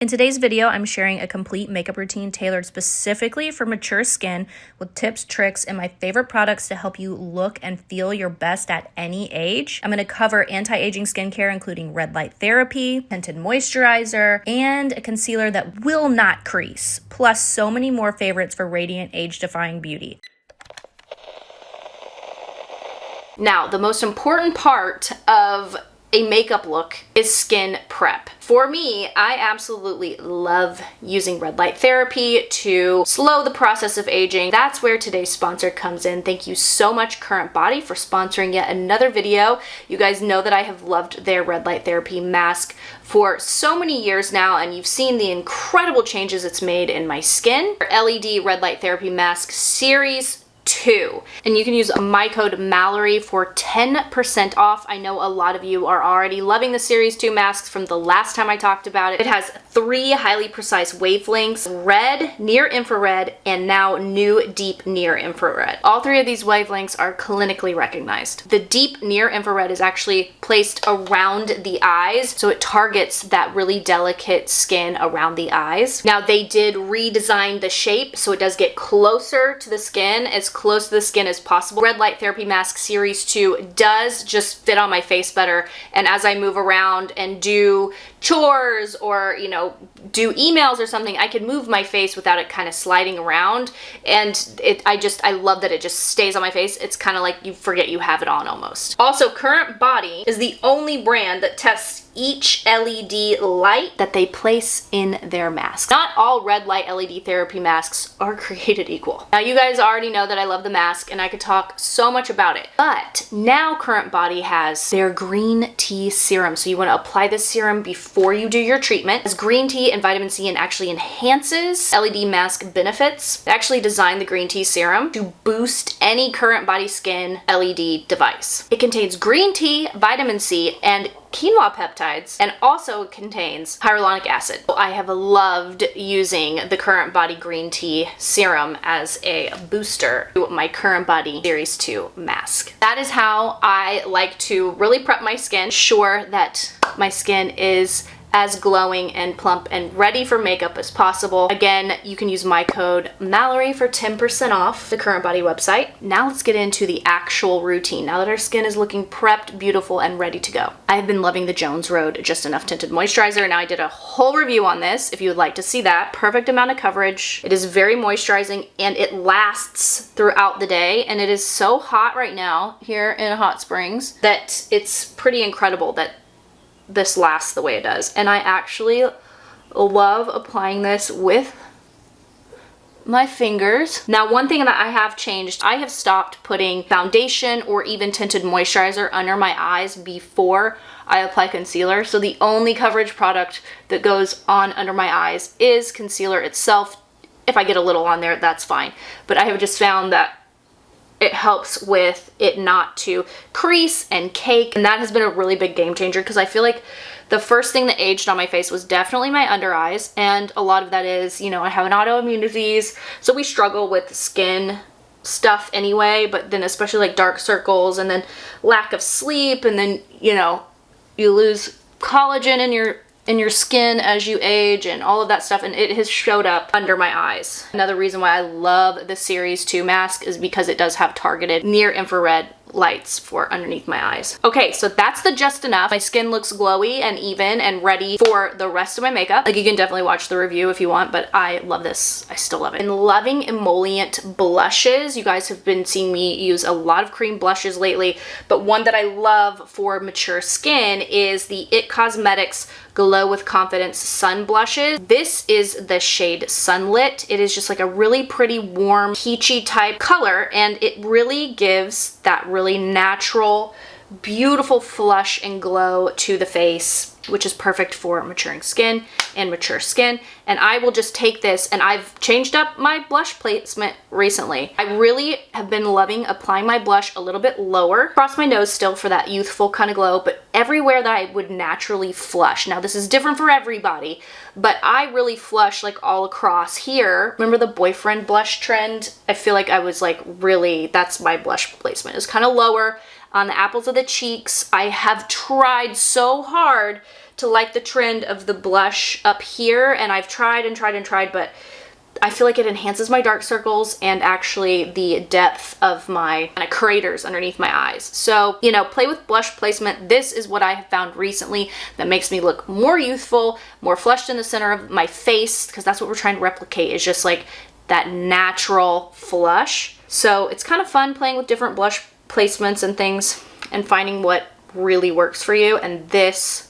In today's video, I'm sharing a complete makeup routine tailored specifically for mature skin with tips, tricks, and my favorite products to help you look and feel your best at any age. I'm going to cover anti-aging skincare, including red light therapy, tinted moisturizer, and a concealer that will not crease, plus so many more favorites for radiant, age-defying beauty. Now, the most important part of a makeup look is skin prep. For me, I absolutely love using red light therapy to slow the process of aging. That's where today's sponsor comes in. Thank you so much, Current Body, for sponsoring yet another video. You guys know that I have loved their red light therapy mask for so many years now, and you've seen the incredible changes it's made in my skin. LED red light therapy mask series 2, and you can use my code Mallory for 10% off. I know a lot of you are already loving the series 2 masks from the last time I talked about it. It has 3 highly precise wavelengths: red, near infrared, and now new deep near infrared. All 3 of these wavelengths are clinically recognized. The deep near infrared is actually placed around the eyes, so it targets that really delicate skin around the eyes. Now, they did redesign the shape, so it does get closer to the skin, as close to the skin as possible. Red light therapy mask series 2 does just fit on my face better, and as I move around and do chores or, you know, do emails or something, I can move my face without it kind of sliding around, and I love that it just stays on my face. It's kind of like you forget you have it on almost. Also, Current Body is the only brand that tests each LED light that they place in their mask. Not all red light LED therapy masks are created equal. Now, you guys already know that I love the mask and I could talk so much about it, but now Current Body has their green tea serum. So you want to apply this serum before you do your treatment. It's green tea and vitamin C and actually enhances LED mask benefits. They actually designed the green tea serum to boost any Current Body skin LED device. It contains green tea, vitamin C, and quinoa peptides, and also contains hyaluronic acid. I have loved using the Current Body green tea serum as a booster to my Current Body series 2 mask. That is how I like to really prep my skin, sure that my skin is as glowing and plump and ready for makeup as possible. Again, you can use my code Mallory for 10% off the Current Body website. Now let's get into the actual routine. Now that our skin is looking prepped, beautiful, and ready to go. I've been loving the Jones Road Just Enough Tinted Moisturizer. Now, I did a whole review on this if you would like to see that. Perfect amount of coverage. It is very moisturizing and it lasts throughout the day. And it is so hot right now here in Hot Springs that it's pretty incredible that this lasts the way it does. And I actually love applying this with my fingers. Now, one thing that I have changed, I have stopped putting foundation or even tinted moisturizer under my eyes before I apply concealer. So the only coverage product that goes on under my eyes is concealer itself. If I get a little on there, that's fine. But I have just found that it helps with it not to crease and cake, and that has been a really big game changer, because I feel like the first thing that aged on my face was definitely my under eyes, and a lot of that is, you know, I have an autoimmune disease, so we struggle with skin stuff anyway, but then especially like dark circles, and then lack of sleep, and then, you know, you lose collagen in your skin as you age and all of that stuff, and it has showed up under my eyes. Another reason why I love the series 2 mask is because it does have targeted near infrared lights for underneath my eyes. Okay, so that's the Just Enough. My skin looks glowy and even and ready for the rest of my makeup. Like, you can definitely watch the review if you want, but I love this. I still love it. And loving emollient blushes. You guys have been seeing me use a lot of cream blushes lately, but one that I love for mature skin is the IT Cosmetics Glow with Confidence Sun Blushes. This is the shade Sunlit. It is just like a really pretty warm peachy type color, and it really gives that really natural, beautiful flush and glow to the face, which is perfect for maturing skin and mature skin. And I will just take this, and I've changed up my blush placement recently. I really have been loving applying my blush a little bit lower across my nose still for that youthful kind of glow, but everywhere that I would naturally flush. Now, this is different for everybody, but I really flush like all across here. Remember the boyfriend blush trend? I feel like I was like, really, that's my blush placement. It's kind of lower. on the apples of the cheeks. I have tried so hard to like the trend of the blush up here, and I've tried and tried and tried, but I feel like it enhances my dark circles and actually the depth of my kind of craters underneath my eyes. So, you know, play with blush placement. This is what I have found recently that makes me look more youthful, more flushed in the center of my face, because that's what we're trying to replicate, is just like that natural flush. So it's kind of fun playing with different blush placements and things and finding what really works for you, and this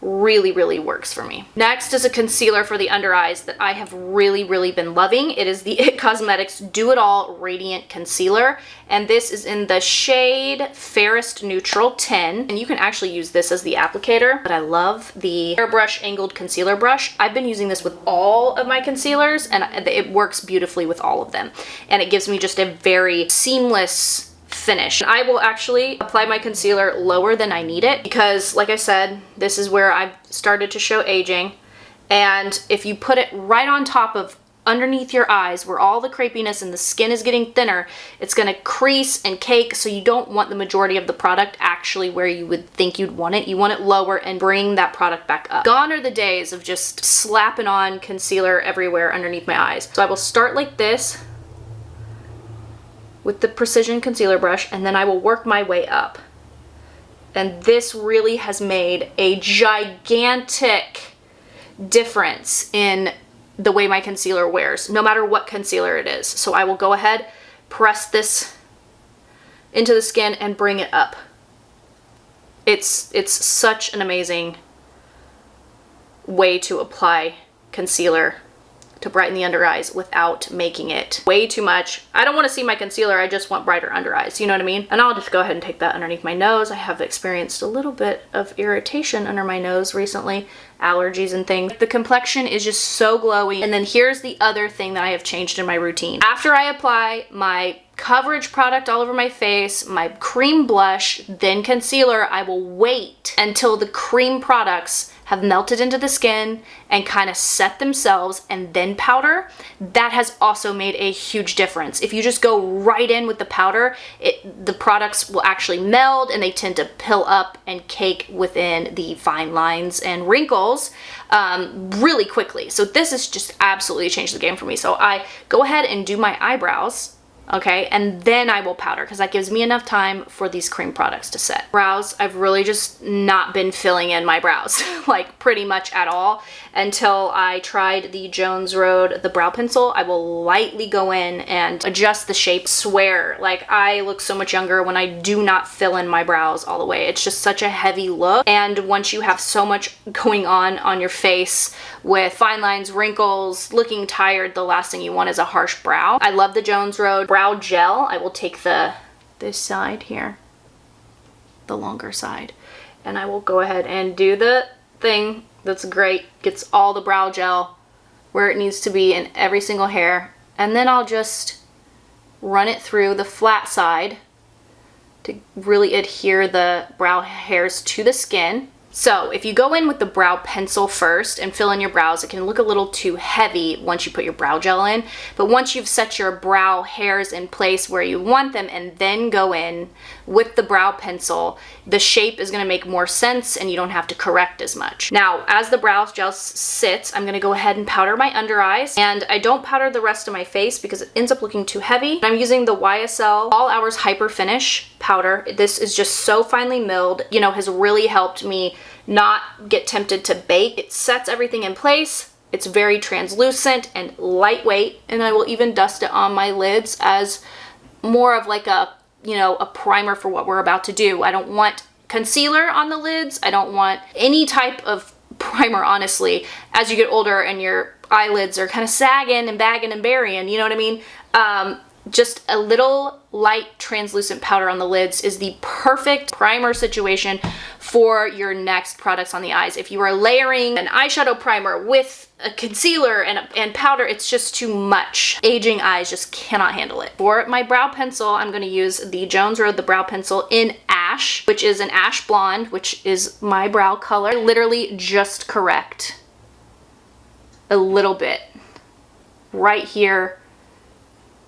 really works for me. Next is a concealer for the under eyes that I have really been loving. It is the IT Cosmetics Do It All Radiant Concealer, and this is in the shade Fairest Neutral 10, and you can actually use this as the applicator, but I love the Airbrush Angled Concealer Brush. I've been using this with all of my concealers, and it works beautifully with all of them, and it gives me just a very seamless finish. I will actually apply my concealer lower than I need it because, like I said, this is where I've started to show aging, and if you put it right on top of underneath your eyes where all the crepiness and the skin is getting thinner, it's going to crease and cake, so you don't want the majority of the product actually where you would think you'd want it. You want it lower and bring that product back up. Gone are the days of just slapping on concealer everywhere underneath my eyes. So I will start like this with the Precision Concealer Brush, and then I will work my way up. And this really has made a gigantic difference in the way my concealer wears, no matter what concealer it is. So I will go ahead, press this into the skin and bring it up. It's such an amazing way to apply concealer to brighten the under eyes without making it way too much. I don't want to see my concealer, I just want brighter under eyes, you know what I mean? And I'll just go ahead and take that underneath my nose. I have experienced a little bit of irritation under my nose recently, allergies and things. The complexion is just so glowy. And then here's the other thing that I have changed in my routine. After I apply my coverage product all over my face, my cream blush, then concealer, I will wait until the cream products have melted into the skin and kind of set themselves and then powder. That has also made a huge difference. If you just go right in with the powder, the products will actually meld and they tend to pill up and cake within the fine lines and wrinkles really quickly. So this has just absolutely changed the game for me. So I go ahead and do my eyebrows, okay, and then I will powder because that gives me enough time for these cream products to set. Brows, I've really just not been filling in my brows like pretty much at all until I tried the Jones Road, the brow pencil. I will lightly go in and adjust the shape. Swear, like I look so much younger when I do not fill in my brows all the way. It's just such a heavy look, and once you have so much going on your face with fine lines, wrinkles, looking tired, the last thing you want is a harsh brow. I love the Jones Road brow gel. I will take this side here, the longer side, and I will go ahead and do the thing that's great, gets all the brow gel where it needs to be in every single hair, and then I'll just run it through the flat side to really adhere the brow hairs to the skin. So if you go in with the brow pencil first and fill in your brows, it can look a little too heavy once you put your brow gel in. But once you've set your brow hairs in place where you want them and then go in with the brow pencil, the shape is going to make more sense and you don't have to correct as much. Now, as the brow gel sits, I'm going to go ahead and powder my under eyes. And I don't powder the rest of my face because it ends up looking too heavy. I'm using the YSL All Hours Hyper Finish powder. This is just so finely milled, you know, has really helped me not get tempted to bake. It sets everything in place. It's very translucent and lightweight, and I will even dust it on my lids as more of like a, you know, a primer for what we're about to do. I don't want concealer on the lids. I don't want any type of primer, honestly, as you get older and your eyelids are kind of sagging and bagging and burying, you know what I mean? Just a little light translucent powder on the lids is the perfect primer situation for your next products on the eyes. If you are layering an eyeshadow primer with a concealer and powder, it's just too much. Aging eyes just cannot handle it. For my brow pencil, I'm going to use the Jones Road, the brow pencil in Ash, which is an ash blonde, which is my brow color. Literally just correct a little bit right here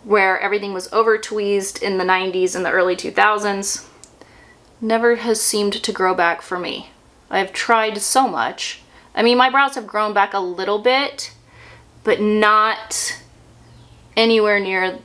where everything was over tweezed in the 90s and the early 2000s. never has seemed to grow back for me. I've tried so much. I mean, my brows have grown back a little bit, but not anywhere near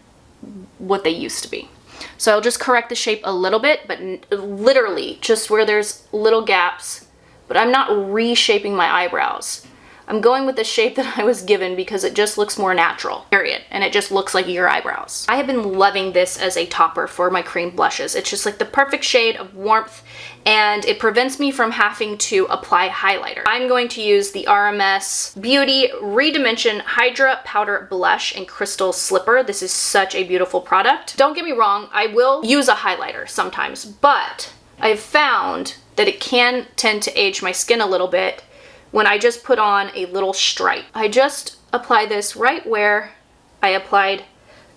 what they used to be. So I'll just correct the shape a little bit, but literally just where there's little gaps, but I'm not reshaping my eyebrows. I'm going with the shape that I was given because it just looks more natural, period. And it just looks like your eyebrows. I have been loving this as a topper for my cream blushes. It's just like the perfect shade of warmth, and it prevents me from having to apply highlighter. I'm going to use the RMS Beauty Redimension Hydra Powder Blush in Crystal Slipper. This is such a beautiful product. Don't get me wrong, I will use a highlighter sometimes, but I've found that it can tend to age my skin a little bit when I just put on a little stripe. I just apply this right where I applied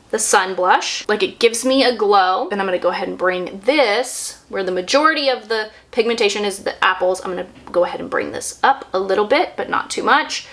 the sun blush. Like, it gives me a glow. And I'm gonna go ahead and bring this, where the majority of the pigmentation is the apples, I'm gonna go ahead and bring this up a little bit, but not too much.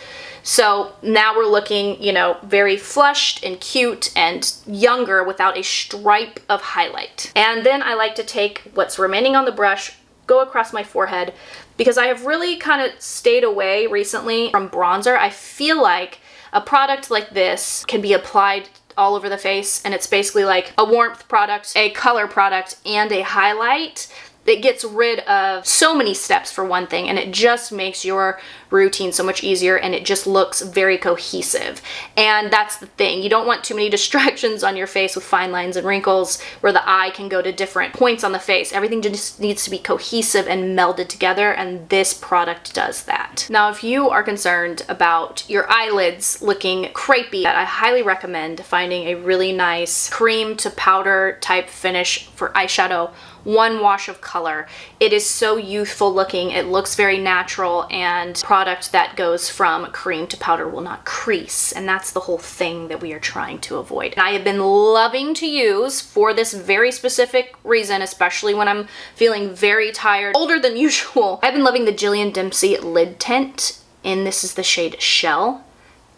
So now we're looking, you know, very flushed and cute and younger without a stripe of highlight. And then I like to take what's remaining on the brush, go across my forehead, because I have really kind of stayed away recently from bronzer. I feel like a product like this can be applied all over the face, and it's basically like a warmth product, a color product, and a highlight. It gets rid of so many steps for one thing, and it just makes your routine so much easier, and it just looks very cohesive. And that's the thing. You don't want too many distractions on your face with fine lines and wrinkles where the eye can go to different points on the face. Everything just needs to be cohesive and melded together, and this product does that. Now, if you are concerned about your eyelids looking crepey, I highly recommend finding a really nice cream to powder type finish for eyeshadow. One wash of color. It is so youthful looking. It looks very natural, and product that goes from cream to powder will not crease, and that's the whole thing that we are trying to avoid. And I have been loving to use, for this very specific reason, especially when I'm feeling very tired, older than usual, I've been loving the Jillian Dempsey lid tint, and this is the shade Shell.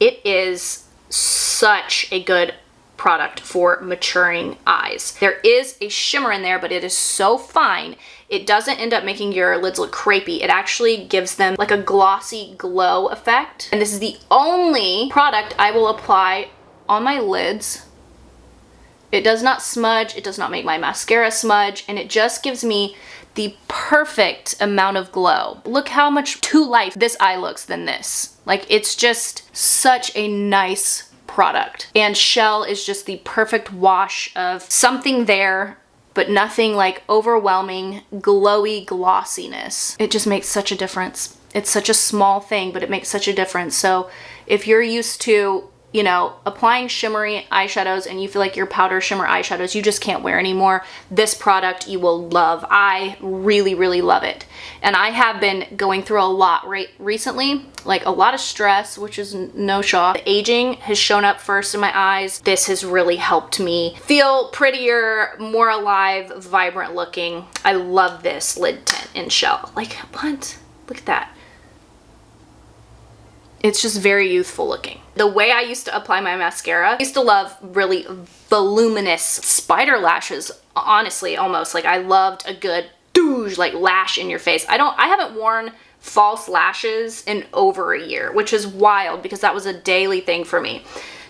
It is such a good product for maturing eyes. There is a shimmer in there, but it is so fine. It doesn't end up making your lids look crepey. It actually gives them like a glossy glow effect. And this is the only product I will apply on my lids. It does not smudge. It does not make my mascara smudge. And it just gives me the perfect amount of glow. Look how much to life this eye looks than this. Like, it's just such a nice product. And Shell is just the perfect wash of something there, but nothing like overwhelming, glowy glossiness. It just makes such a difference. It's such a small thing, but it makes such a difference. So if you're used to, you know, applying shimmery eyeshadows and you feel like your powder shimmer eyeshadows you just can't wear anymore, this product you will love. I really, really love it. And I have been going through a lot recently, like a lot of stress, which is no shock. The aging has shown up first in my eyes. This has really helped me feel prettier, more alive, vibrant looking. I love this lid tint in Shell. Like, what? Look at that. It's just very youthful looking. The way I used to apply my mascara, I used to love really voluminous spider lashes, honestly, almost. Like, I loved a good douche, like lash in your face. I haven't worn false lashes in over a year, which is wild because that was a daily thing for me.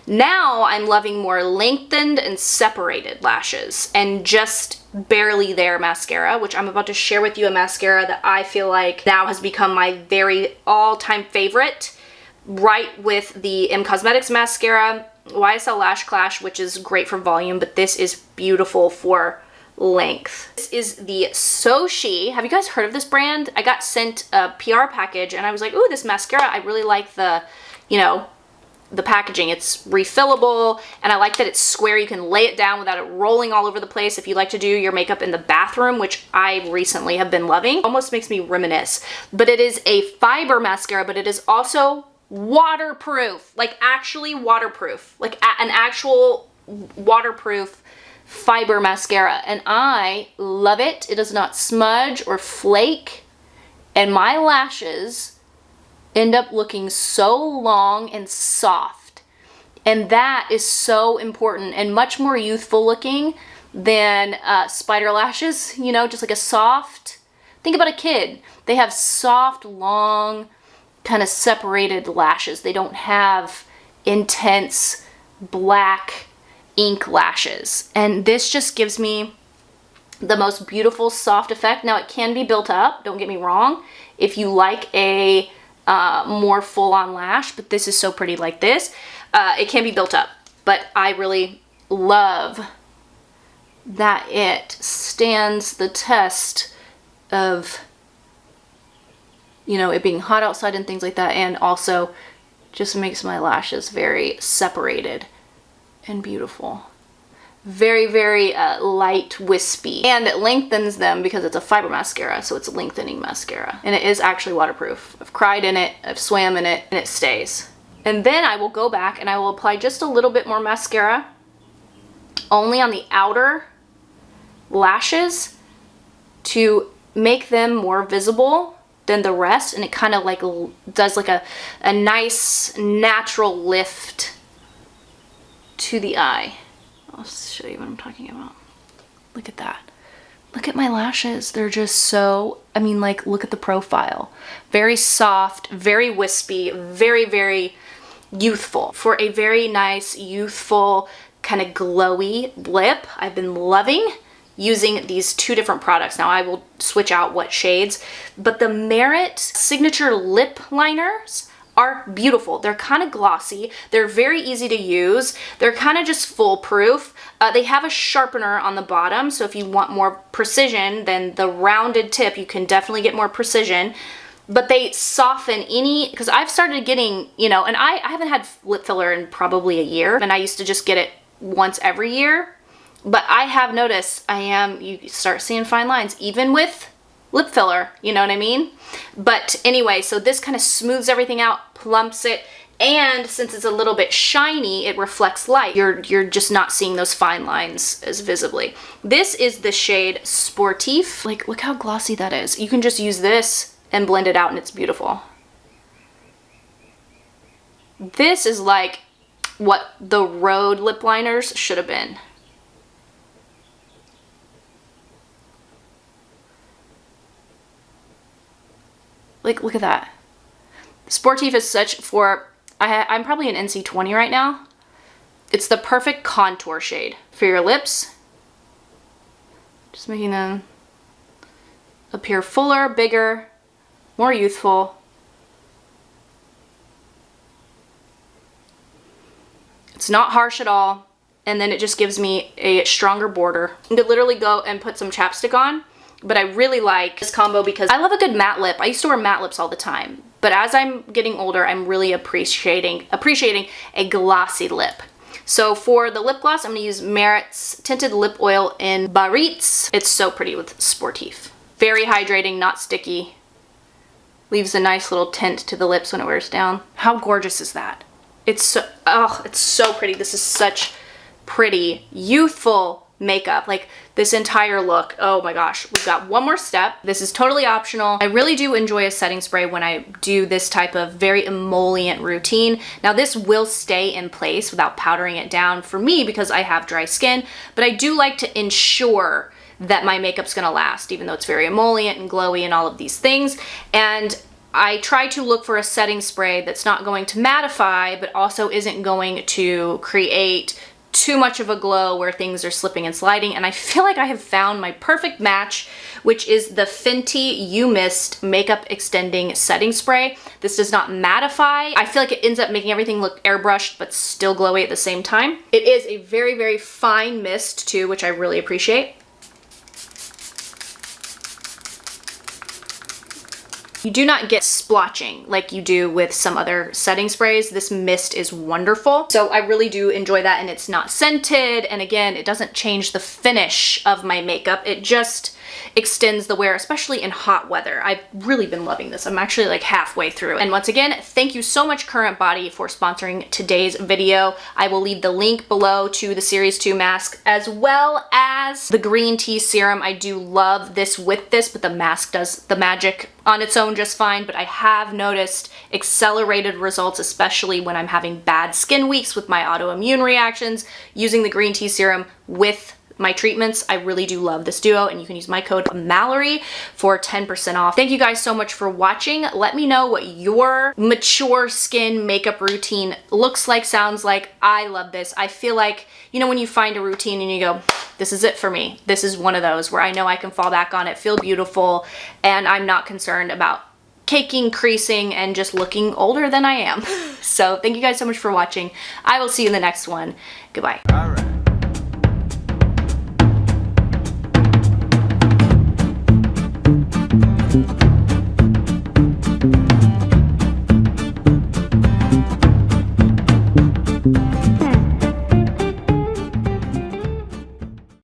Now I'm loving more lengthened and separated lashes and just barely there mascara, which I'm about to share with you, a mascara that I feel like now has become my very all-time favorite, right with the M Cosmetics mascara, YSL Lash Clash, which is great for volume, but this is beautiful for length. This is the Soshi. Have you guys heard of this brand? I got sent a PR package and I was like, ooh, this mascara, I really like the, you know, the packaging. It's refillable, and I like that it's square. You can lay it down without it rolling all over the place if you like to do your makeup in the bathroom, which I recently have been loving. Almost makes me reminisce. But it is a fiber mascara, but it is also waterproof, like actually waterproof, like an actual waterproof fiber mascara, and I love it. It does not smudge or flake, and my lashes end up looking so long and soft, and that is so important and much more youthful looking than spider lashes, you know, just like a soft, think about a kid. They have soft, long, kind of separated lashes. They don't have intense black ink lashes. And this just gives me the most beautiful soft effect. Now it can be built up, don't get me wrong, if you like a more full-on lash, but this is so pretty like this. It can be built up, but I really love that it stands the test of, you know, it being hot outside and things like that, and also just makes my lashes very separated and beautiful. Very, very light, wispy, and it lengthens them because it's a fiber mascara, so it's a lengthening mascara, and it is actually waterproof. I've cried in it, I've swam in it, and it stays. And then I will go back and I will apply just a little bit more mascara, only on the outer lashes, to make them more visible than the rest, and it kind of like does like a nice natural lift to the eye. I'll show you what I'm talking about. Look at that. Look at my lashes. They're just so, I mean, like, look at the profile. Very soft, very wispy, very, very youthful. For a very nice, youthful, kind of glowy lip, I've been loving using these two different products. Now I will switch out what shades, but the Merit Signature Lip Liners are beautiful. They're kind of glossy. They're very easy to use. They're kind of just foolproof. They have a sharpener on the bottom, so if you want more precision than the rounded tip, you can definitely get more precision. But they soften any, because I've started getting, you know, and I haven't had lip filler in probably a year, and I used to just get it once every year. But I have noticed you start seeing fine lines, even with lip filler, you know what I mean? But anyway, so this kind of smooths everything out, plumps it, and since it's a little bit shiny, it reflects light. You're just not seeing those fine lines as visibly. This is the shade Sportif. Like, look how glossy that is. You can just use this and blend it out and it's beautiful. This is like what the Rhode lip liners should have been. Like, look at that. Sportif is such for, I'm probably an NC20 right now. It's the perfect contour shade for your lips. Just making them appear fuller, bigger, more youthful. It's not harsh at all. And then it just gives me a stronger border. You could literally go and put some chapstick on. But I really like this combo because I love a good matte lip. I used to wear matte lips all the time. But as I'm getting older, I'm really appreciating a glossy lip. So for the lip gloss, I'm going to use Merit's Tinted Lip Oil in Biarritz. It's so pretty with Sportif. Very hydrating, not sticky. Leaves a nice little tint to the lips when it wears down. How gorgeous is that? It's so, oh, it's so pretty. This is such pretty, youthful makeup. Like this entire look. Oh my gosh. We've got one more step. This is totally optional. I really do enjoy a setting spray when I do this type of very emollient routine. Now this will stay in place without powdering it down for me because I have dry skin, but I do like to ensure that my makeup's gonna last, even though it's very emollient and glowy and all of these things. And I try to look for a setting spray that's not going to mattify, but also isn't going to create too much of a glow where things are slipping and sliding. And I feel like I have found my perfect match, which is the Fenty You Mist Makeup Extending Setting Spray. This does not mattify. I feel like it ends up making everything look airbrushed, but still glowy at the same time. It is a very, very fine mist too, which I really appreciate. You do not get splotching like you do with some other setting sprays. This mist is wonderful. So I really do enjoy that, and it's not scented. And again, it doesn't change the finish of my makeup. It just extends the wear, especially in hot weather. I've really been loving this. I'm actually like halfway through. And once again, thank you so much Current Body for sponsoring today's video. I will leave the link below to the Series 2 mask as well as the green tea serum. I do love this with this, but the mask does the magic on its own just fine. But I have noticed accelerated results, especially when I'm having bad skin weeks with my autoimmune reactions, using the green tea serum with my treatments. I really do love this duo, and you can use my code Mallory for 10% off. Thank you guys so much for watching. Let me know what your mature skin makeup routine looks like, sounds like. I love this. I feel like, you know, when you find a routine and you go, this is it for me. This is one of those where I know I can fall back on it, feel beautiful, and I'm not concerned about caking, creasing, and just looking older than I am. So thank you guys so much for watching. I will see you in the next one. Goodbye. All right.